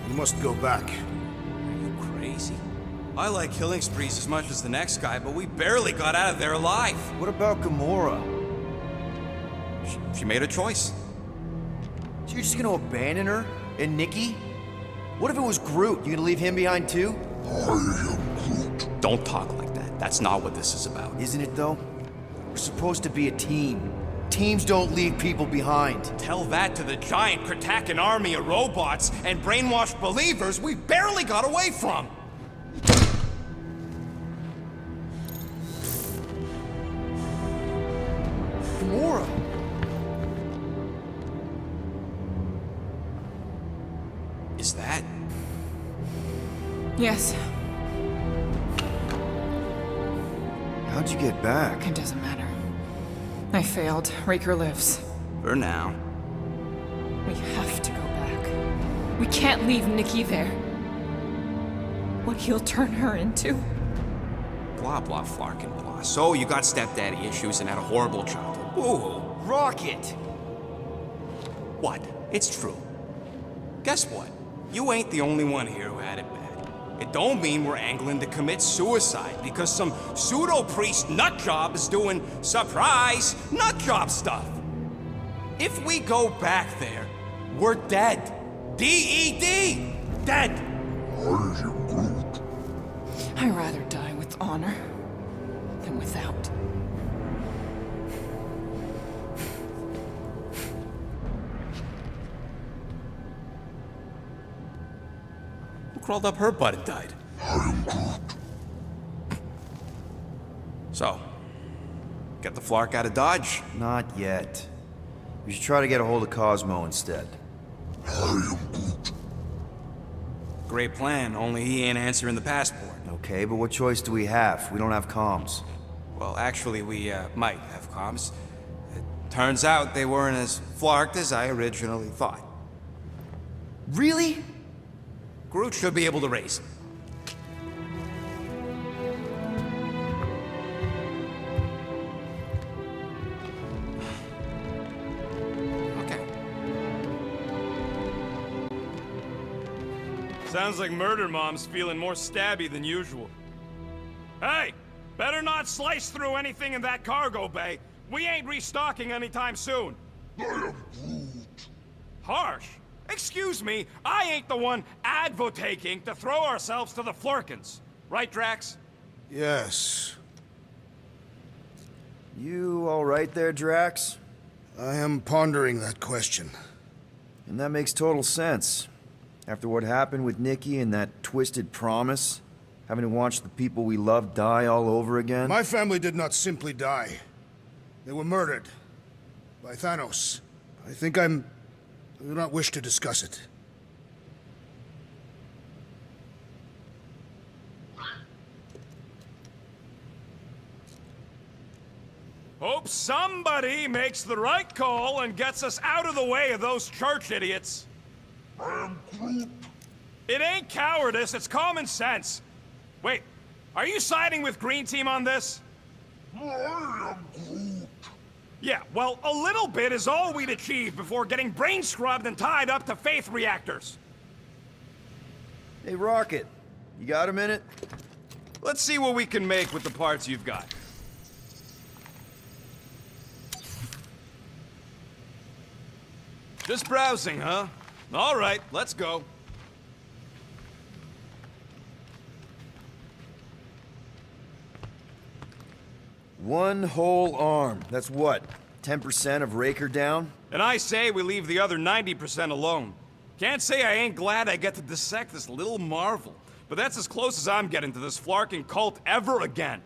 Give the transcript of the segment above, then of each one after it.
We must go back. Are you crazy? I like killing sprees as much as the next guy, but we barely got out of there alive. What about Gamora? She made a choice. So you're just gonna abandon her? And Nikki? What if it was Groot? You gonna leave him behind too? Don't talk like that. That's not what this is about. Isn't it though? We're supposed to be a team. Teams don't leave people behind. Tell that to the giant Kratakan army of robots and brainwashed believers we barely got away from. Gamora! Is that? Yes, How'd you get back? it doesn't matter. I failed. Raker lives. For now. We have to go back. We can't leave Nikki there. What he'll turn her into. Blah, blah, flarkin' blah. So you got stepdaddy issues and had a horrible childhood. Woo! Rocket! What? It's true. Guess what? You ain't the only one here who had it bad. It don't mean we're angling to commit suicide because some pseudo-priest nutjob is doing surprise nutjob stuff. If we go back there, we're dead. D-E-D! Dead! I'd rather die with honor than without. Who crawled up her butt and died? So, get the Flark out of Dodge? Not yet. We should try to get a hold of Cosmo instead. Great plan, only he ain't answering the passport. Okay, but what choice do we have? We don't have comms. Well, actually, we might have comms. It turns out they weren't as flarked as I originally thought. Really? Groot should be able to raise him. Okay. Sounds like Murder Mom's feeling more stabby than usual. Hey! Better not slice through anything in that cargo bay. We ain't restocking anytime soon. Harsh. Excuse me, I ain't the one advocating to throw ourselves to the Flurkins. Right, Drax? Yes. You all right there, Drax? I am pondering that question. And that makes total sense. After what happened with Nikki and that twisted promise, having to watch the people we love die all over again. My family did not simply die. They were murdered. By Thanos. I do not wish to discuss it. Hope somebody makes the right call and gets us out of the way of those church idiots. It ain't cowardice, it's common sense. Wait, are you siding with Green Team on this? Yeah, well, a little bit is all we'd achieve before getting brain scrubbed and tied up to faith reactors. Hey, Rocket, you got a minute? Let's see what we can make with the parts you've got. Just browsing, huh? All right, let's go. One whole arm. That's what? 10% of Raker down? And I say we leave the other 90% alone. Can't say I ain't glad I get to dissect this little marvel, but that's as close as I'm getting to this flarking cult ever again.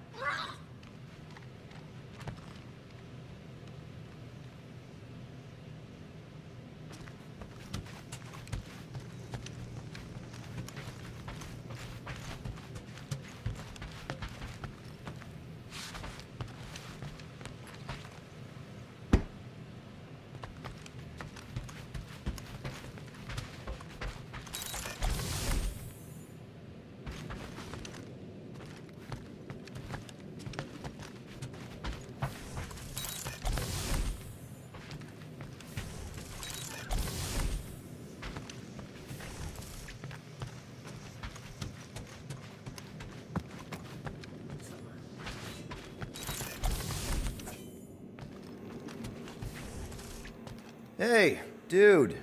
Hey, dude.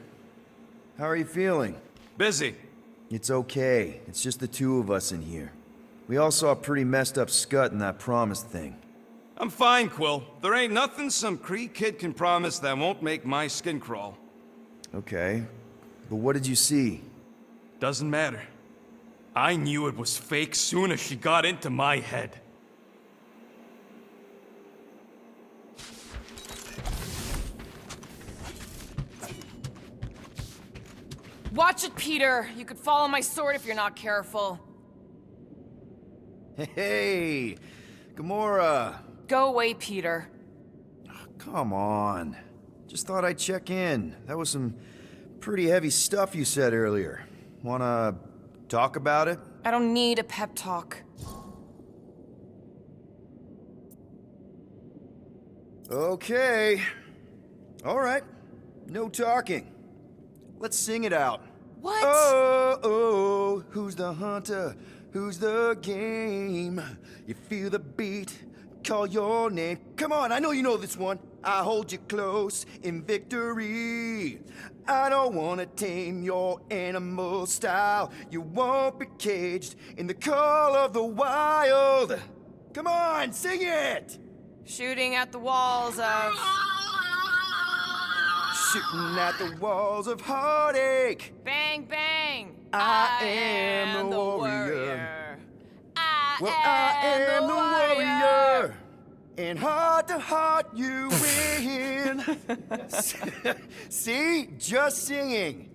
How are you feeling? Busy. It's okay. It's just the two of us in here. We all saw a pretty messed up scut in that promise thing. I'm fine, Quill. There ain't nothing some Cree kid can promise that won't make my skin crawl. Okay. But what did you see? Doesn't matter. I knew it was fake soon as she got into my head. Watch it, Peter. You could fall on my sword if you're not careful. Hey, Gamora. Go away, Peter. Come on. Just thought I'd check in. That was some pretty heavy stuff you said earlier. Wanna talk about it? I don't need a pep talk. Okay. All right. No talking. Let's sing it out. What? Oh, oh, who's the hunter? Who's the game? You feel the beat, call your name. Come on, I know you know this one. I hold you close in victory. I don't wanna tame your animal style. You won't be caged in the call of the wild. Come on, sing it! Shooting at the walls of... Shooting at the walls of heartache. Bang, bang! I am the warrior. I am the warrior. And heart to heart, you win. See? Just singing.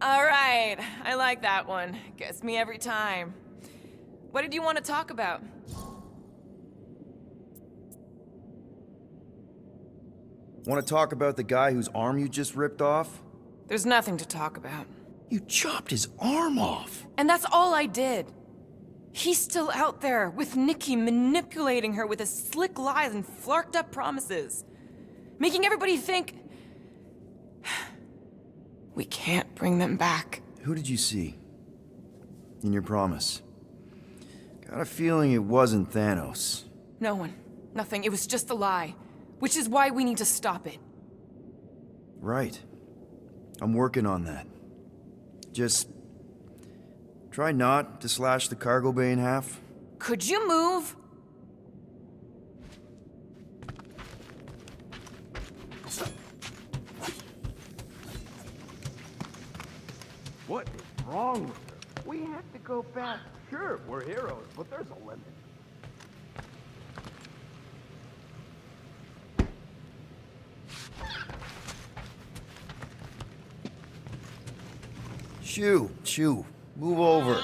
All right, I like that one. Gets me every time. What did you want to talk about? Want to talk about the guy whose arm you just ripped off? There's nothing to talk about. You chopped his arm off. And that's all I did. He's still out there with Nikki manipulating her with his slick lies and flarked up promises. Making everybody think... we can't bring them back. Who did you see? In your promise? Got a feeling it wasn't Thanos. No one. Nothing. It was just a lie. Which is why we need to stop it. Right. I'm working on that. Just... try not to slash the cargo bay in half. Could you move? What is wrong with her? We have to go fast. Sure, we're heroes, but there's a limit. Shoo, move over.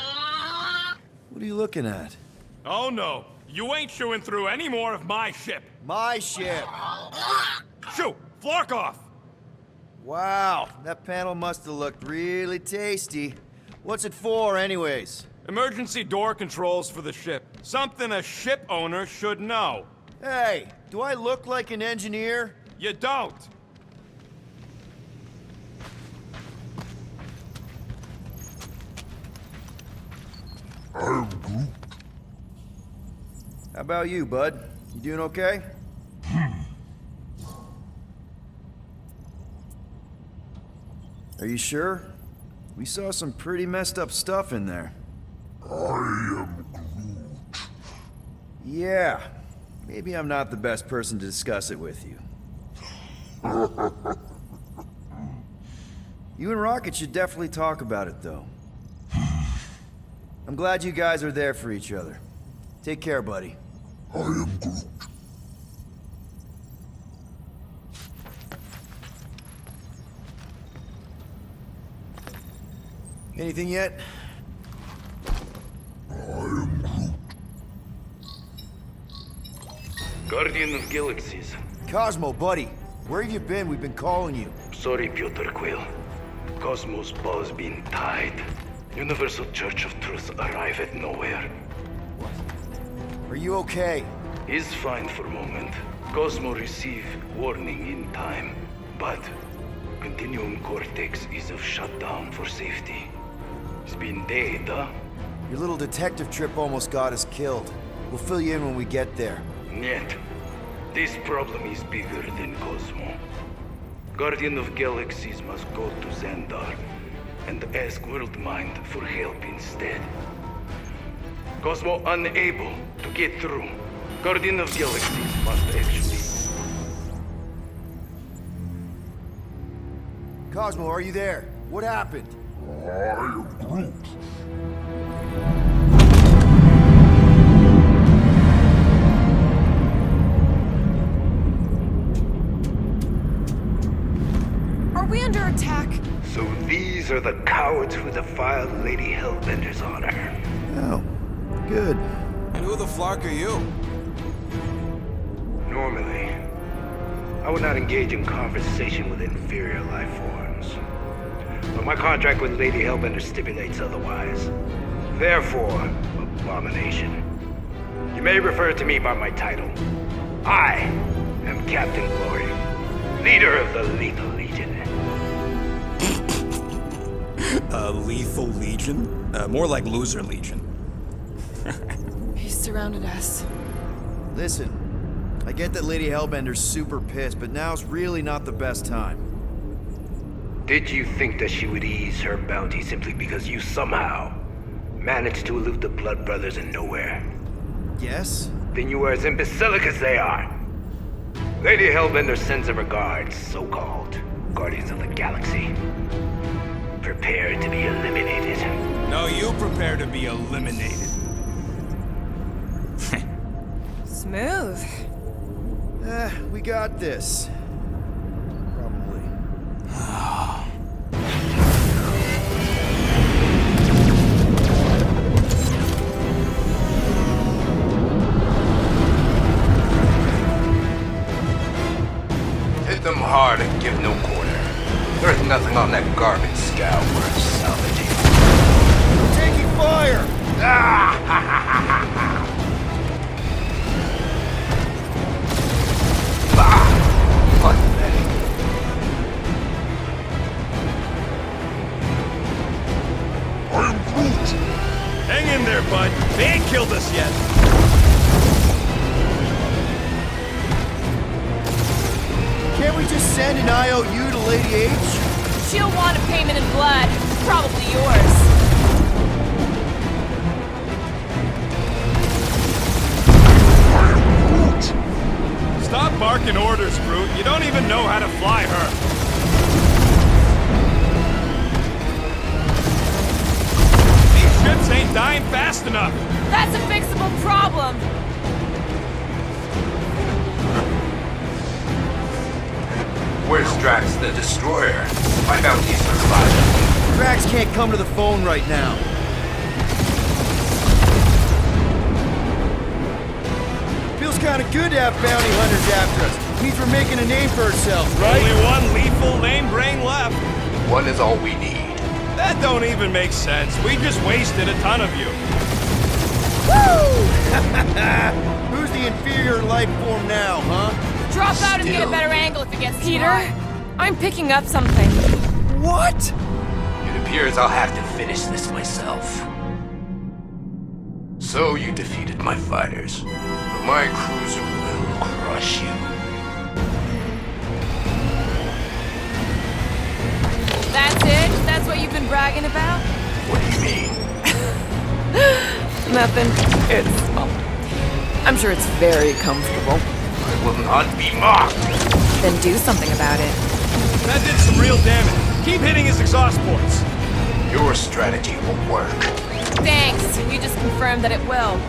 What are you looking at? Oh no, you ain't chewing through any more of my ship. My ship. Shoo, flark off. Wow, that panel must have looked really tasty. What's it for, anyways? Emergency door controls for the ship. Something a ship owner should know. Hey, do I look like an engineer? You don't. How about you, bud? You doing okay? Are you sure? We saw some pretty messed up stuff in there. I am Groot. Yeah. Maybe I'm not the best person to discuss it with you. You and Rocket should definitely talk about it, though. I'm glad you guys are there for each other. Take care, buddy. I am Groot. Anything yet? Guardian of Galaxies. Cosmo, buddy. Where have you been? We've been calling you. Sorry, Piotr Quill. Cosmos ball's been tied. Universal Church of Truth arrive at nowhere. Are you okay? He's fine for a moment. Cosmo receive warning in time. But Continuum Cortex is of shutdown for safety. It's been dead, huh? Your little detective trip almost got us killed. We'll fill you in when we get there. Niet. This problem is bigger than Cosmo. Guardian of Galaxies must go to Xandar and ask Worldmind for help instead. Cosmo unable to get through. Guardian of Galaxies must actually... Cosmo, are you there? What happened? Are we under attack? So these are the cowards who defiled Lady Hellbender's honor. Oh, good. And who the flark are you? Normally, I would not engage in conversation with inferior life forms. But my contract with Lady Hellbender stipulates otherwise. Therefore, abomination. You may refer to me by my title. I am Captain Glory, leader of the Lethal Legion. Lethal Legion? More like Loser Legion. He's surrounded us. Listen, I get that Lady Hellbender's super pissed, but now's really not the best time. Did you think that she would ease her bounty simply because you somehow managed to elude the Blood Brothers in nowhere? Yes? Then you are as imbecilic as they are. Lady Hellbender sends her regards, so-called Guardians of the Galaxy. Prepare to be eliminated. No, you prepare to be eliminated. Smooth. We got this. Probably. Hit them hard and give no quarter. There's nothing on that garbage scow worth salvaging. We're taking fire! Pathetic. Hang in there, bud. They ain't killed us yet. Can't we just send an IOU to Lady H? She'll want a payment in blood. Probably yours. Stop barking orders, Groot. You don't even know how to fly her. These ships ain't dying fast enough. That's a fixable problem. Where's Drax the Destroyer? My bounty's surviving. Drax can't come to the phone right now. Feels kind of good to have bounty hunters after us. Means we're making a name for ourselves, right? Only one lethal lame brain left. One is all we need. That don't even make sense. We just wasted a ton of you. Woo! Who's the inferior life form now, huh? Drop out and get a better angle if it gets Peter, I'm picking up something. What? It appears I'll have to finish this myself. So you defeated my fighters, but my cruiser will crush you. That's it? That's what you've been bragging about? What do you mean? Nothing. It's... well, I'm sure it's very comfortable. I will not be mocked. Then do something about it. That did some real damage. Keep hitting his exhaust ports. Your strategy will work. Thanks. You just confirmed that it will.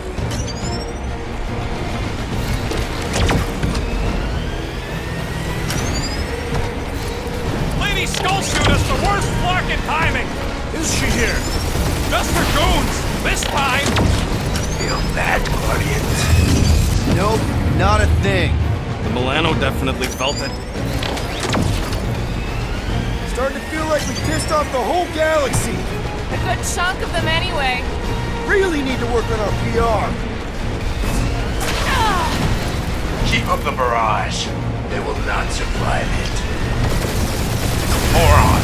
Lady Skull shoot us the worst flarkin' timing. Is she here? Just for goons. This time. Feel that, Guardians? Nope, not a thing. The Milano definitely felt it. Starting to feel like we pissed off the whole galaxy. A good chunk of them anyway. Really need to work on our PR. Keep up the barrage. They will not survive it. Moron!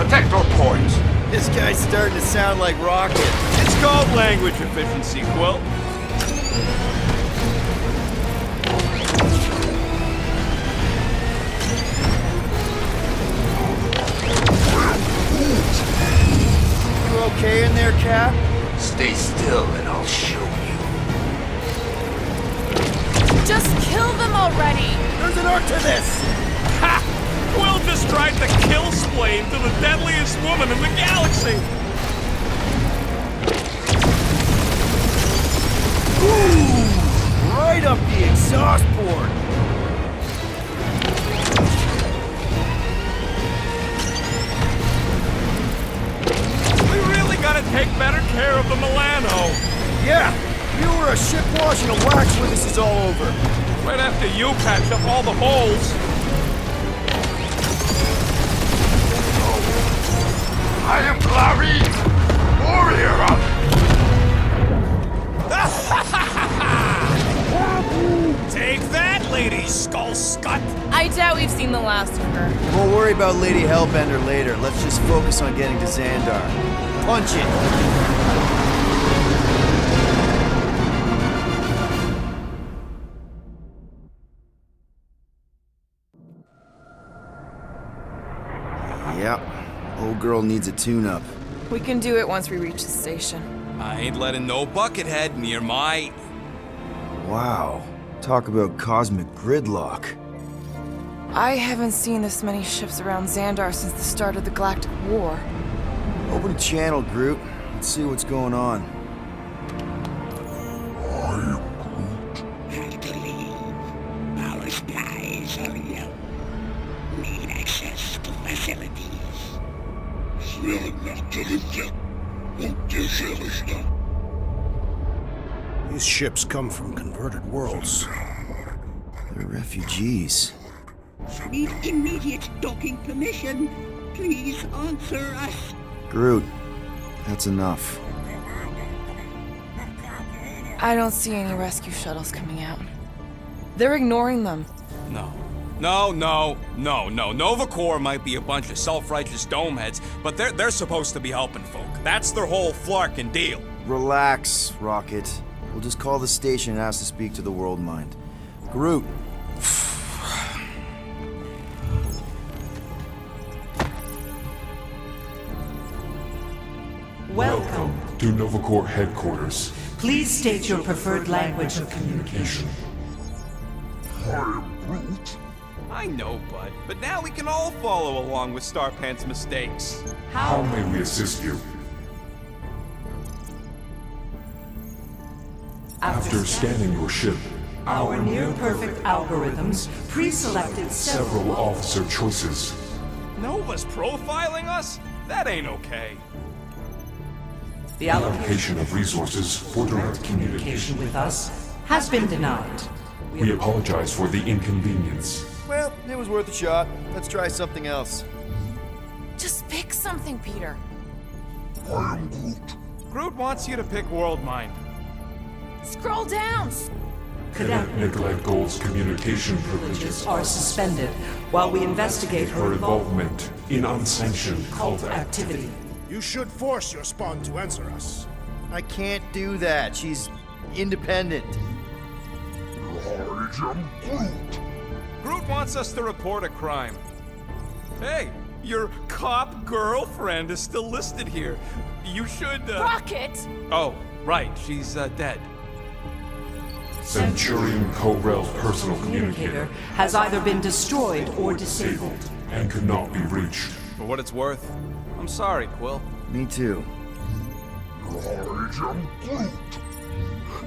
Protect our ports. This guy's starting to sound like Rocket. It's called language efficiency, Quill. okay in there, Cap? Stay still and I'll show you. Just kill them already! There's an art to this! Ha! Quill just tried to kill Splain to the deadliest woman in the galaxy! Ooh! Right up the exhaust port! We really gotta take better care of the Milano. Yeah! You were a ship washing a wax when this is all over. Right after you patch up all the holes. I am Clary, warrior of... Take that, Lady Skull Scut! I doubt we've seen the last of her. We'll worry about Lady Hellbender later. Let's just focus on getting to Xandar. Punch it! Yep. Old girl needs a tune-up. We can do it once we reach the station. I ain't letting no buckethead near my... Wow. Talk about cosmic gridlock. I haven't seen this many ships around Xandar since the start of the Galactic War. Open a channel, Groot. Let's see what's going on. Hard to leave. Our skies are yellow. Need access to facilities. These ships come from converted worlds. They're refugees. Need immediate docking permission. Please answer us. Groot, that's enough. I don't see any rescue shuttles coming out. They're ignoring them. No. Nova Corps might be a bunch of self-righteous domeheads, but they're supposed to be helping folk. That's their whole flarkin' deal. Relax, Rocket. We'll just call the station and ask to speak to the World Mind. Groot. Welcome to Nova Corps headquarters. Please state your preferred language of communication. I know, Bud, but now we can all follow along with Starpant's mistakes. How may we assist you? After scanning your ship, Our near-perfect algorithms pre-selected several officer choices. Nova's profiling us? That ain't okay. The Allocation of resources for direct communication. communication with us has been denied. We apologize for the inconvenience. Well, it was worth a shot. Let's try something else. Just pick something, Peter. Groot wants you to pick World Mind. Scroll down! Cadet Nicolette Gold's communication privileges Are suspended while we investigate her her involvement in unsanctioned cult activity. You should force your spawn to answer us. I can't do that. She's independent. Groot wants us to report a crime. Hey, your cop girlfriend is still listed here. You should, Rocket! Oh, right, she's, dead. Centurion Co-Rel's personal communicator Has either been destroyed or disabled. and could not be reached. For what it's worth, I'm sorry, Quill. Me too.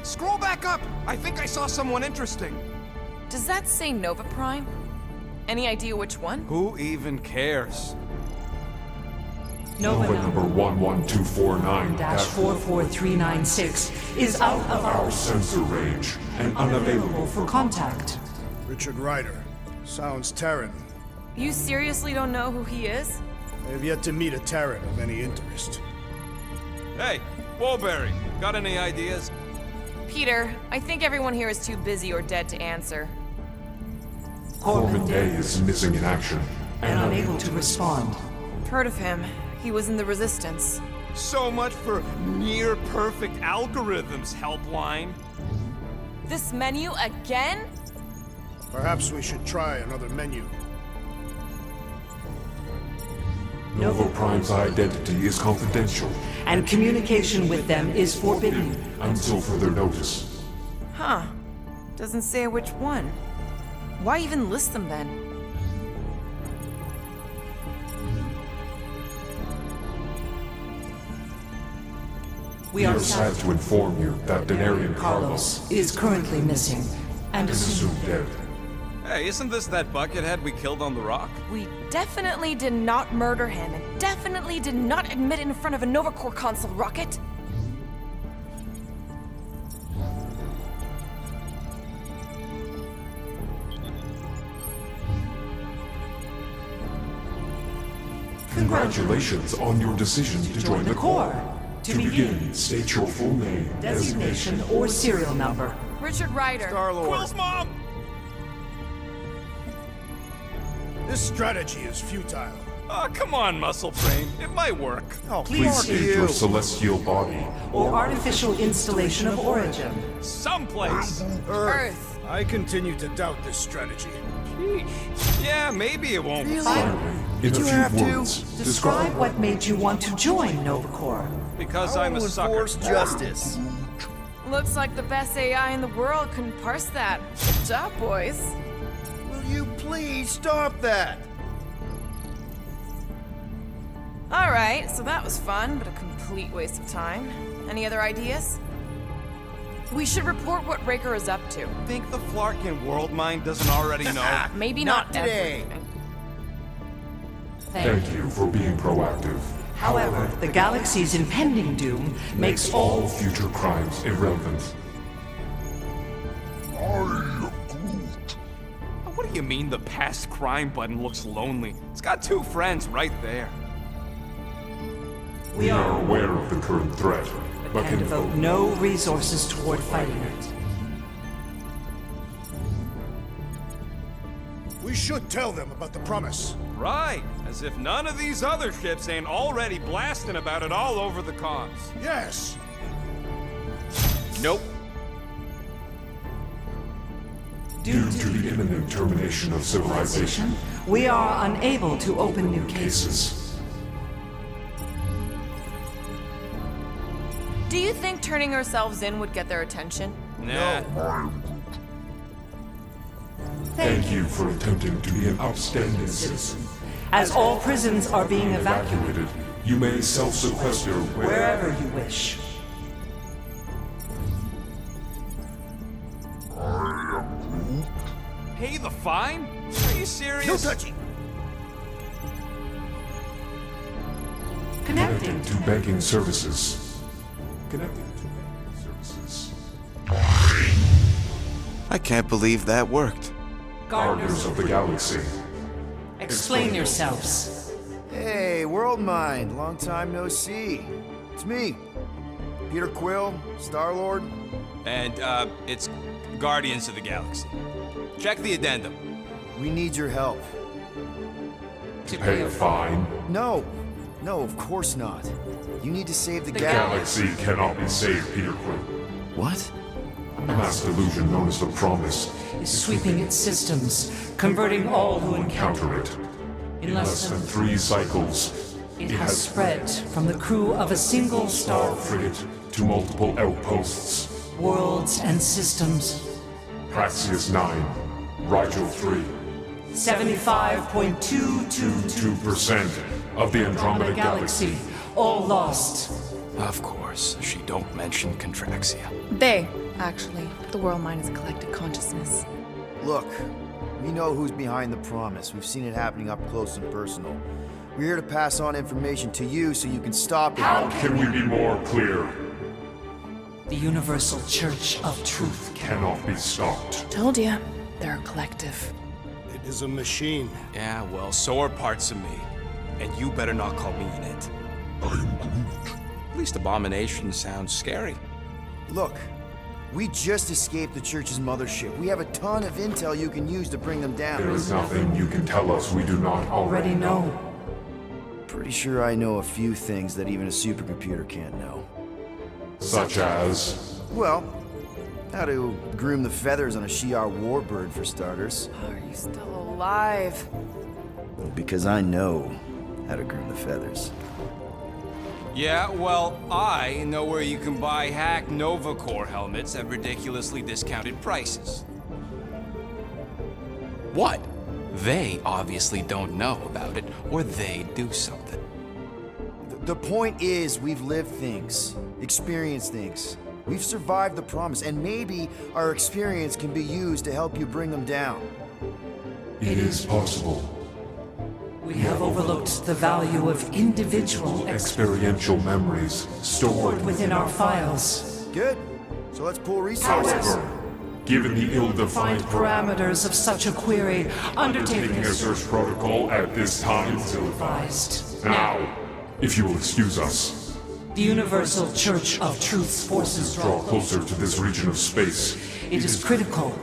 Scroll back up! I think I saw someone interesting. Does that say Nova Prime? Any idea which one? Who even cares? Nova Nova number 11249-44396 44396 is out of our sensor range and unavailable for contact. Richard Ryder. Sounds Terran. You seriously don't know who he is? I have yet to meet a Terran of any interest. Hey, Woolberry, got any ideas? Peter, I think everyone here is too busy or dead to answer. Corbin Day is missing in action. And unable to respond. Heard of him. He was in the Resistance. So much for near-perfect algorithms, Helpline. This menu again? Perhaps we should try another menu. Nova Prime's identity is confidential and communication with them is forbidden. until further notice. Huh. Doesn't say which one. Why even list them then? We are sad to inform you that Denarian Carlos is currently missing and is assumed assumed dead. Hey, isn't this that buckethead we killed on the rock? We definitely did not murder him, and definitely did not admit it in front of a Nova Corps console, Rocket. Congratulations on your decision to join the Corps. To begin, state your full name, designation or serial number. Richard Ryder. Star-Lord. Quill's mom! This strategy is futile. Oh, come on, muscle brain. It might work. Oh, Please fuck state you. your celestial body. Or artificial installation of origin. Someplace. Earth. I continue to doubt this strategy. Sheesh. Yeah, maybe it won't. Finally, in a you few have to words, Describe what made you want to join Nova Corps. Because I I'm a will sucker. enforce justice. Looks like the best AI in the world couldn't parse that. Good job, boys. Will you please stop that? Alright, so that was fun, but a complete waste of time. Any other ideas? We should report what Raker is up to. Think the Flarkin world mind doesn't already know? Maybe Not not, today. everything. thank you for being proactive. However, the galaxy's impending doom makes All future crimes irrelevant. What do you mean the past crime button looks lonely? It's got two friends right there. We are aware of the current threat, but and can devote vote no resources toward fighting it. We should tell them about the promise. Right, as if none of these other ships ain't already blasting about it all over the comms. Yes. Nope. Due to the imminent termination of civilization, We are unable to open new cases. cases. Do you think turning ourselves in would get their attention? Nah. Thank you for attempting to be an outstanding citizen. As all prisons are being evacuated Evacuated, you may self-sequester wherever you wish. Pay the fine? Are you serious? No touching. Connecting. to banking services. Connecting to banking services. I can't believe that worked. Guardians of the Galaxy. Explain yourselves. Hey, World Mind. Long time no see. It's me. Peter Quill, Star-Lord. And, it's Guardians of the Galaxy. Check the addendum. We need your help. To pay a fine. No. No, of course not. You need to save the Galaxy cannot be saved, Peter Quill. What? A mass delusion known as the Promise Is sweeping its systems, converting all who encounter encounter it. in In less than 3 cycles, It has spread from the crew of a single star frigate to multiple outposts. worlds and systems. Praxius 9, Rigel 3, 75.222 2% of the Andromeda Galaxy. all lost. Of course, she don't mention Contraxia. They, actually. The world mind is a collective consciousness. Look, we know who's behind the promise. We've seen it happening up close and personal. We're here to pass on information to you so you can stop it. How can we be more clear? The Universal Church of Truth. Cannot be stopped. Told ya. They're a collective. It is a machine. Yeah, well, so are parts of me. And you better not call me in it. At least Abomination sounds scary. Look, we just escaped the Church's mothership. We have a ton of intel you can use to bring them There down. is nothing you can tell us we do not Already know. Pretty sure I know a few things that even a supercomputer can't know. Such as... Well, how to groom the feathers on a Shi'ar warbird, for starters. Are you still alive? Because I know. how to groom the feathers. Yeah, well, I know where you can buy hack Nova Corps helmets at ridiculously discounted prices. What? They obviously don't know about it, or they do something. The point is, we've lived things, experienced things. We've survived the promise, and maybe our experience can be used to help you bring them down. It is possible. We have overlooked the value of individual Experiential memories stored within our files. Good. So let's pool resources. However, given the ill-defined Parameters of such a query, undertaking taking a search protocol at this time. advised. Now, if you will excuse us, The Universal Church of Truth's forces draw closer to this region of space. It is critical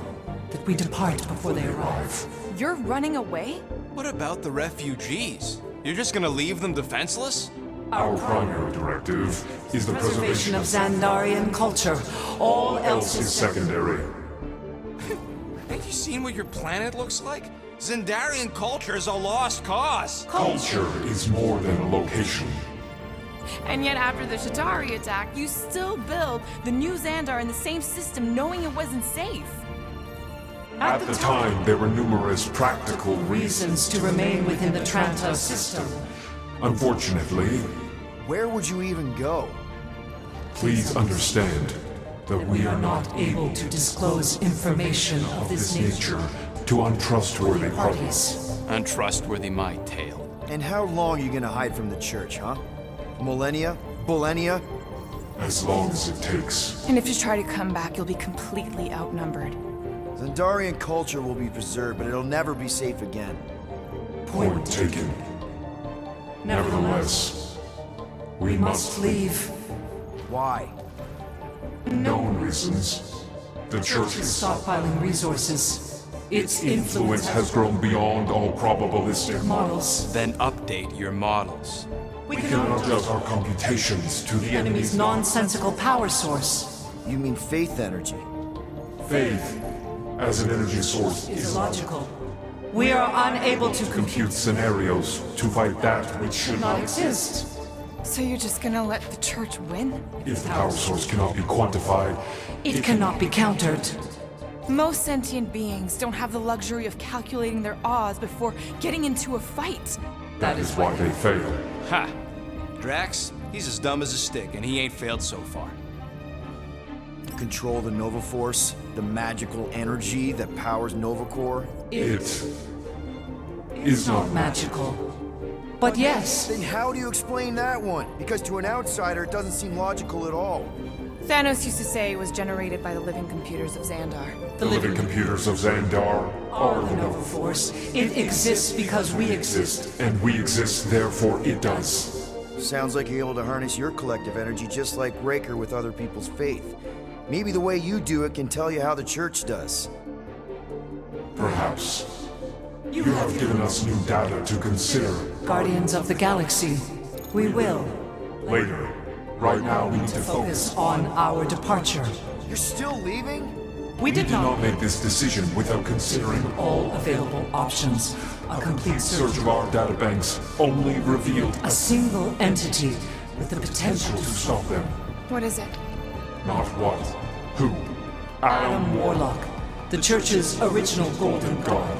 that we depart before they arrive. You're running away? What about the refugees? You're just gonna leave them defenseless? Our primary directive is the preservation of Xandarian culture. All else is is secondary. Have you seen what your planet looks like? Xandarian culture is a lost cause. Culture is more than a location. And yet after the Shatari attack, you still build the new Xandar in the same system knowing it wasn't safe. At the time, there were numerous practical reasons to remain within the Tranta system. Unfortunately, Where would you even go? please understand that We are not able to disclose information of this nature to untrustworthy parties. parties. Untrustworthy my tale. And how long are you gonna hide from the church, huh? Millennia? Millennia? As long as it takes. And if you try to come back, you'll be completely outnumbered. Xandarian culture will be preserved, but it'll never be safe again. Point taken. Nevertheless, we must leave. Why? known reasons. The church is Stockpiling resources. Its influence has grown beyond all probabilistic models. Then update your models. We We cannot adjust our computations to the enemy's nonsensical power source. You mean faith energy? faith as an energy source Is is illogical. We are unable to compute scenarios to fight that which should not not exist. So you're just gonna let the church win? If the power source cannot be quantified, It cannot be countered. Most sentient beings don't have the luxury of calculating their odds before getting into a fight. that is why they fail. Ha! Drax, he's as dumb as a stick, and he ain't failed so far. Control the Nova Force, the magical energy that powers Nova Corps? It is not Magical. But yes, Then how do you explain that one? Because to an outsider, it doesn't seem logical at all. Thanos used to say it was generated by the living computers of Xandar. the living computers of Xandar are the Nova Force. It exists because we exist. and we exist, therefore it does. Sounds like you're able to harness your collective energy just like Raker with other people's faith. Maybe the way you do it can tell you how the church does. Perhaps. You have given us new data to consider. Guardians of the Galaxy, we will Later. Right now, we need to focus. focus on our departure. You're still leaving? We did Did not not make this decision without considering all available options. A complete search search of our databanks only revealed a single entity with the potential to stop them. What is it? Not what, who. Adam Warlock, the Church's original Golden God.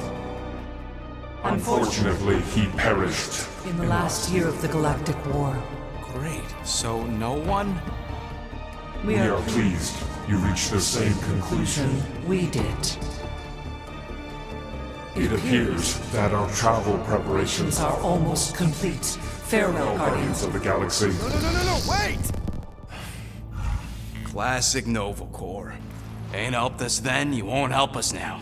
Unfortunately, he perished. In the last year of the Galactic War, Great. So no one? we We are are pleased you reached the same conclusion. we did. It appears that our travel preparations Are almost complete. Farewell, Guardians Guardians. of the Galaxy. No, wait! Classic Nova Corps. Ain't helped us then, you won't help us now.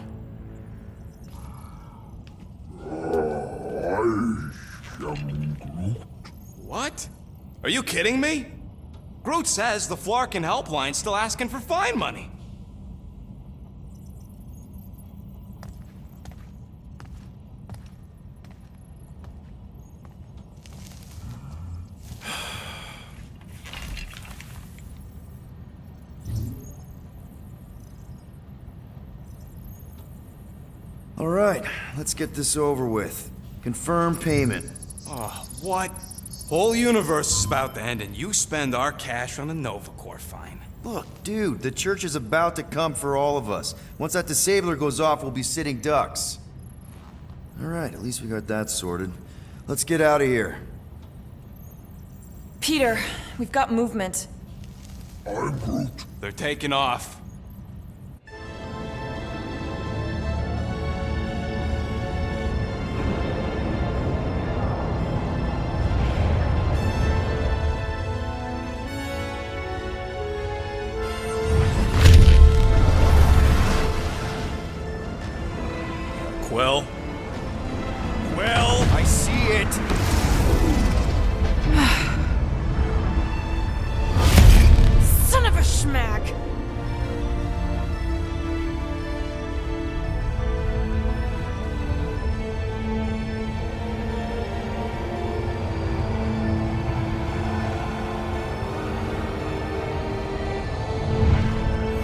What? Are you kidding me? Groot says the Flarkin helpline's still asking for fine money. All right, let's get this over with. Confirm payment. Oh, What? Whole universe is about to end and you spend our cash on a Nova Corps fine. Look, dude, the church is about to come for all of us. Once that disabler goes off, we'll be sitting ducks. Alright, at least we got that sorted. Let's get out of here. Peter, we've got movement. I'm Groot. They're taking off. Quill? Quill? I see it! Son of a schmack!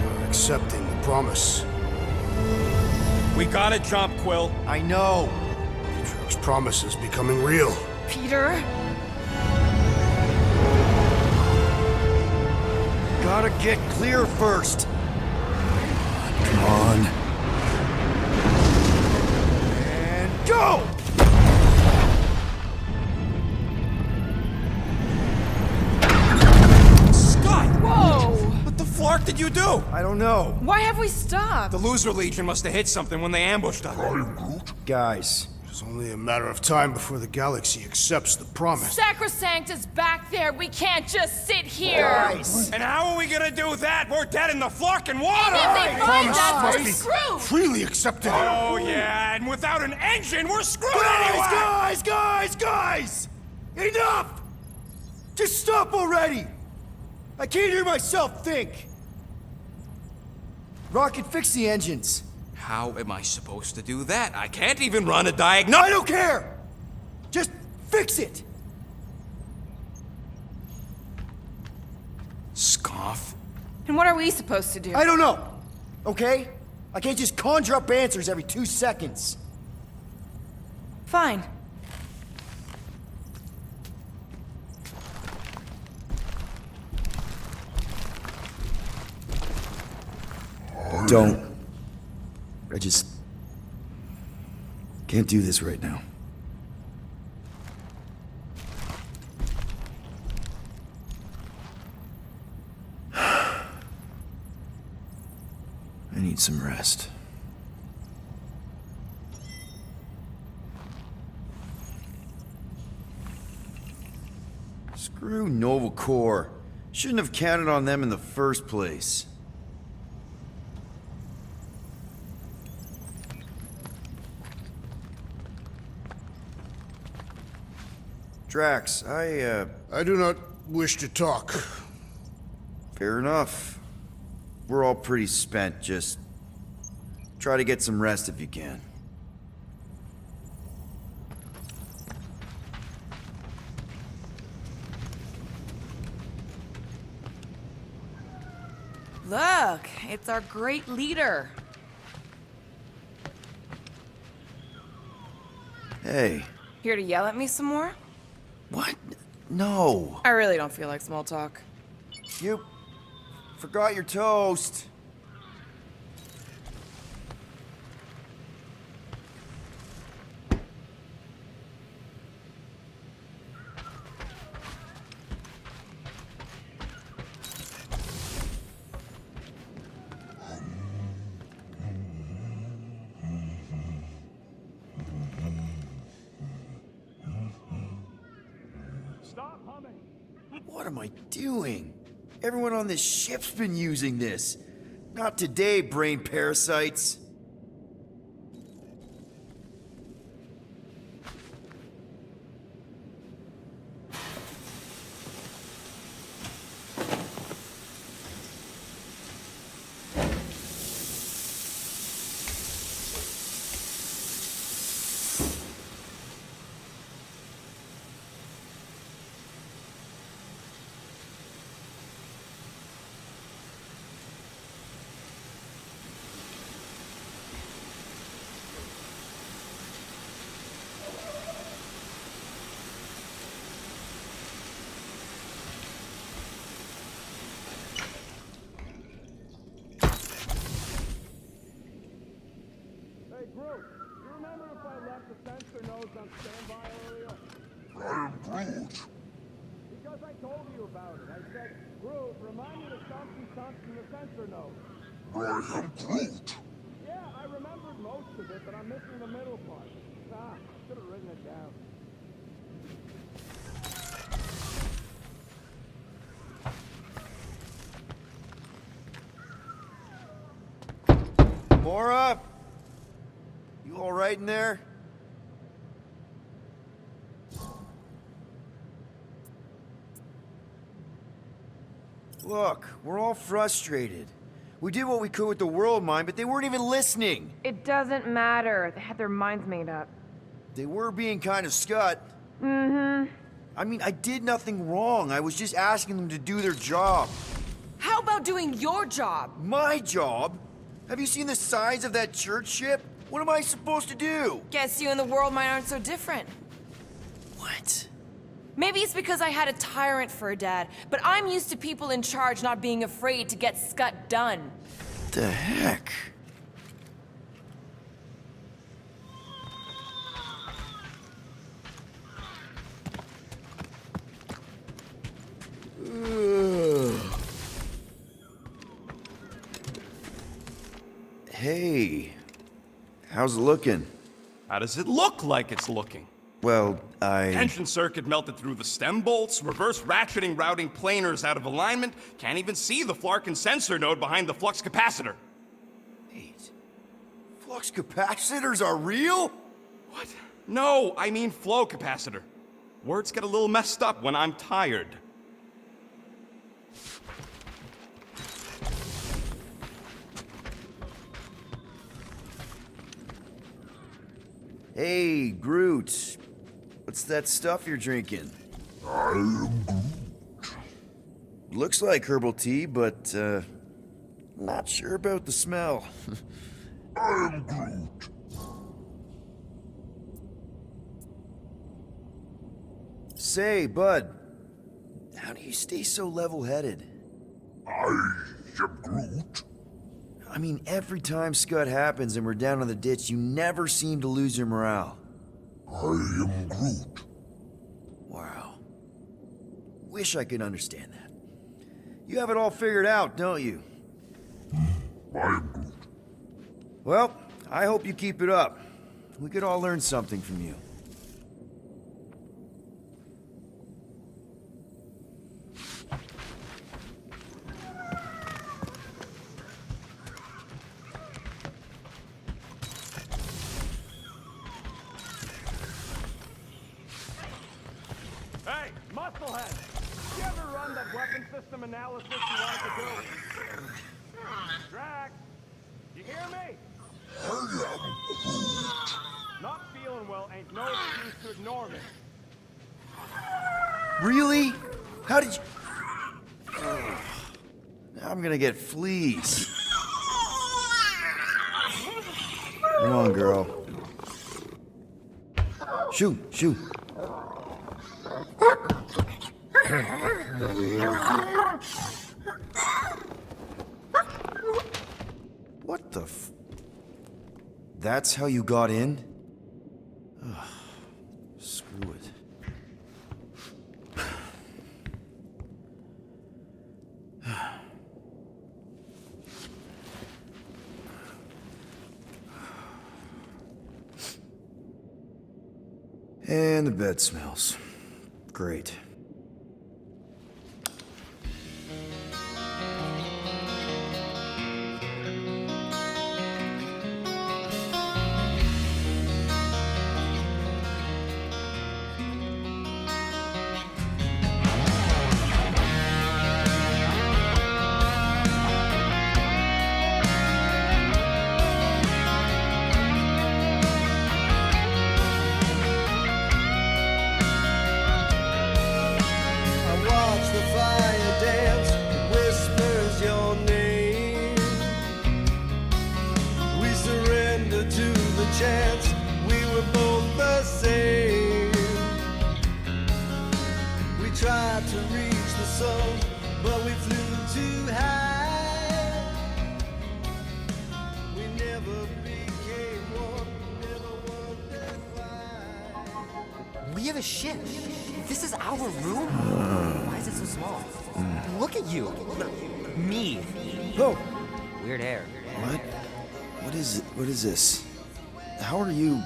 You're accepting the promise. We gotta jump, Quill. I know! Atrio's promise is becoming real. Peter? Gotta get clear first! Come on. And go! Scott! Whoa! What the flark did you do? I don't know. Why have we stopped? The Loser Legion must have hit something when they ambushed us. Guys, It's only a matter of time before the galaxy accepts the promise. Sacrosanct is back there. We can't just sit here. guys! And how are we gonna do that? We're dead in the flarkin' water! If they find us, must we're be screwed. freely accepted. Oh, yeah, and without an engine, we're screwed anyway! Guys! Enough! Just stop already! I can't hear myself think! Rocket, fix the engines. How am I supposed to do that? I can't even run a diagnostic. I don't care! Just fix it! Scoff. And what are we supposed to do? I don't know, okay? I can't just conjure up answers every 2 seconds. Fine. Don't. I just can't do this right now. I need some rest. Screw Nova Corps. Shouldn't have counted on them in the first place. Drax, I do not wish to talk. Fair enough. We're all pretty spent, just try to get some rest if you can. Look, it's our great leader. Hey. Here to yell at me some more? What? No. I really don't feel like small talk. You forgot your toast. Stop humming. What am I doing? Everyone on this ship's been using this. Not today, brain parasites. Groot, you remember if I left the sensor nodes on standby earlier? I am Groot. Because I told you about it. I said, Groot, remind me to something the sensor node. I am Groot. Yeah, I remembered most of it, but I'm missing the middle part. Ah, should have written it down. Mora? You all right in there? Look, we're all frustrated. We did what we could with the world mine, but they weren't even listening. It doesn't matter. They had their minds made up. They were being kind of scut. Mm-hmm. I mean, I did nothing wrong. I was just asking them to do their job. How about doing your job? My job? Have you seen the size of that church ship? What am I supposed to do? Guess you and the world mine aren't so different. What? Maybe it's because I had a tyrant for a dad, but I'm used to people in charge not being afraid to get scut done. What the heck? Ugh. Hey, how's it looking? How does it look like it's looking? Well, Tension circuit melted through the stem bolts, reverse ratcheting routing planers out of alignment, can't even see the Flarkin sensor node behind the flux capacitor. Wait. Flux capacitors are real? What? No, I mean flow capacitor. Words get a little messed up when I'm tired. Hey, Groot. What's that stuff you're drinking? I am Groot. Looks like herbal tea, but, not sure about the smell. I am Groot. Say, bud, how do you stay so level-headed? I am Groot. I mean, every time Scud happens and we're down in the ditch, you never seem to lose your morale. I am Groot. Wow. Wish I could understand that. You have it all figured out, don't you? I am Groot. Well, I hope you keep it up. We could all learn something from you. Hey, musclehead! You ever run that weapon system analysis you wanted to do? Drax, you hear me? I am Groot. Not feeling well ain't no excuse to ignore me. Really? How did you... Ugh. Now I'm gonna get fleas. Come on, girl. Shoot, shoot. What the f... That's how you got in? Ugh. Screw it. And the bed smells. Great. chance we were both the same. We tried to reach the sun, but we flew too high. We never became one. We have a ship. This is our room? Why is it so small? Look at you. Me. Oh, Weird hair. what? What is this? How are you...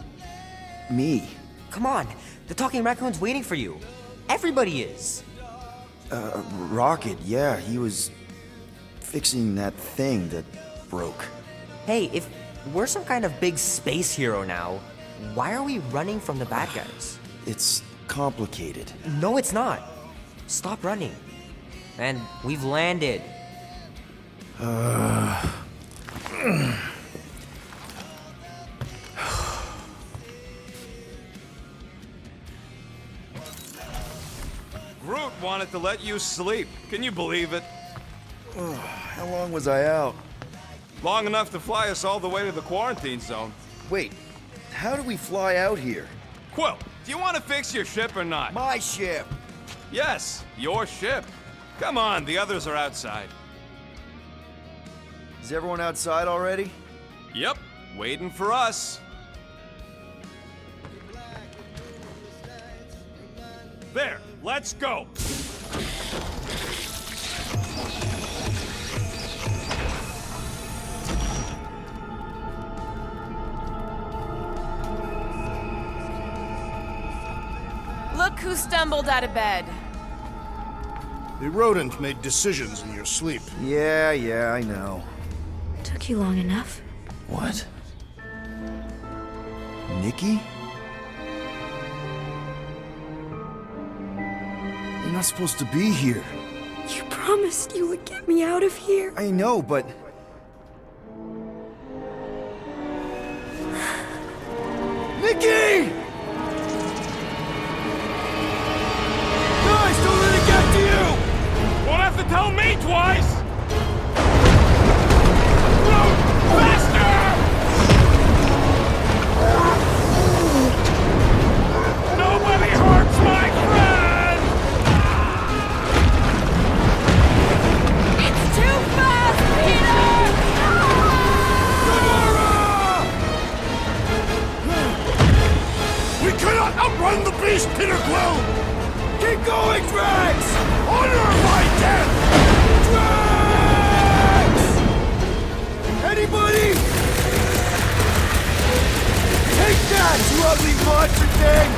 me? Come on. The talking raccoon's waiting for you. Everybody is. Rocket, yeah, he was fixing that thing that broke. Hey, if we're some kind of big space hero now, why are we running from the bad guys? It's complicated. No, it's not. Stop running. And we've landed. Groot wanted to let you sleep. Can you believe it? How long was I out? Long enough to fly us all the way to the quarantine zone. Wait, how do we fly out here? Quill, do you want to fix your ship or not? My ship! Yes, your ship. Come on, the others are outside. Is everyone outside already? Yep, waiting for us. There, let's go. Look who stumbled out of bed. The rodent made decisions in your sleep. Yeah, I know. Took you long enough. What? Nikki? You're not supposed to be here. You promised you would get me out of here. I know, but... Nikki! Guys, don't let it get to you! Won't have to tell me twice! Groot, faster! Nobody hurts my friend! It's too fast, Peter! We cannot outrun the beast, Peter Quill! Keep going, Drax! Honor my death! Drax! Anybody? Take that, you ugly monster thing!